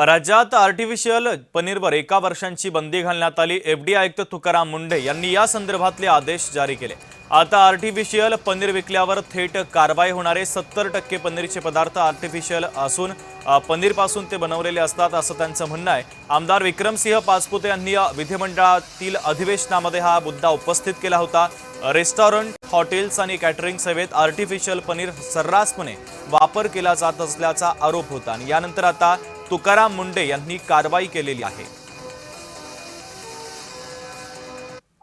राज्यात आर्टिफिशियल पनीरवर 1 वर्षांची बंदी घालण्यात आली। एफडीए आयुक्त तुकाराम मुंढे यांनी या संदर्भातले आदेश जारी केले। आता आर्टिफिशियल पनीर विकल्यावर थेट कारवाई होणार आहे। 70% पनीरचे पदार्थ आर्टिफिशियल असून पनीरपासून ते बनवलेले असतात असं त्यांचं म्हणणं आहे। आमदार विक्रमसिंह पाचपुते यांनी विधिमंडळातील अधिवेशनामध्ये हा मुद्दा उपस्थित केला होता। रेस्टॉरंट, हॉटेल्स आणि कॅटरिंग सेवेत आर्टिफिशियल पनीर सर्रासपणे वापर केला जात असल्याचा आरोप होता आणि यानंतर आता तुकाराम मुंढे यांनी कारवाई केलेली आहे।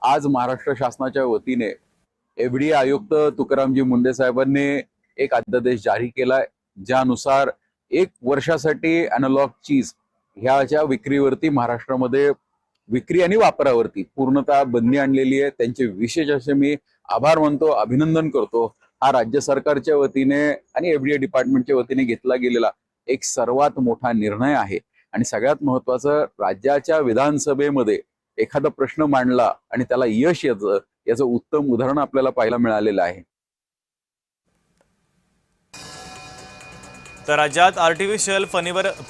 आज महाराष्ट्र शासनाच्या वतीने एफडीए आयुक्त तुकारामजी मुंढे साहेबांनी एक अध्यादेश जारी केलाय, ज्यानुसार 1 वर्षासाठी एनालॉग चीज ह्याच्या विक्रीवरती महाराष्ट्रामध्ये विक्री आणि वापरावरती पूर्णतः बंदी आणलेली आहे। त्यांचे विशेष असे मी आभार मानतो, अभिनंदन करतो। हा राज्य सरकारच्या वतीने आणि एफडीए डिपार्टमेंटच्या वतीने घेतला गेलेला एक सर्वात मोठा निर्णय आहे आणि सगळ्यात महत्त्वाचं, राज्याच्या विधानसभेमध्ये एखादा प्रश्न मांडला आणि त्याला यश याचं उत्तम उदाहरण आपल्याला पाहायला मिळालेलं आहे। तर राज्यात आर्टिफिशियल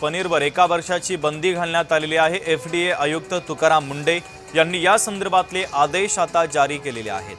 पनीरवर 1 वर्षाची बंदी घालण्यात आलेली आहे। एफडीए आयुक्त तुकाराम मुंढे यांनी या संदर्भातले आदेश आता जारी केलेले आहेत।